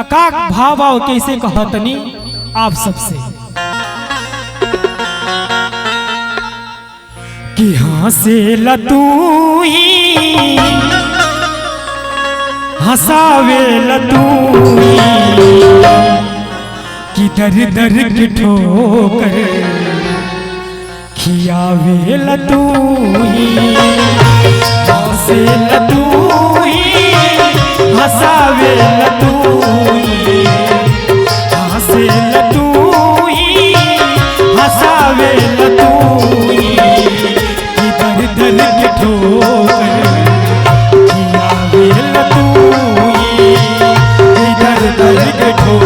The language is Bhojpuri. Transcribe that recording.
अकाक भाव भाव कैसे कहतनी आप सबसे कि हंसे लतू ही हंसावे लतू कि दर दर के ठोकर खियावे लतू हंसे लतू हंसावे लतू हंसे लतू हंसावे लतू दर दर के ठोकर खियावे लतू दर दर के ठोकर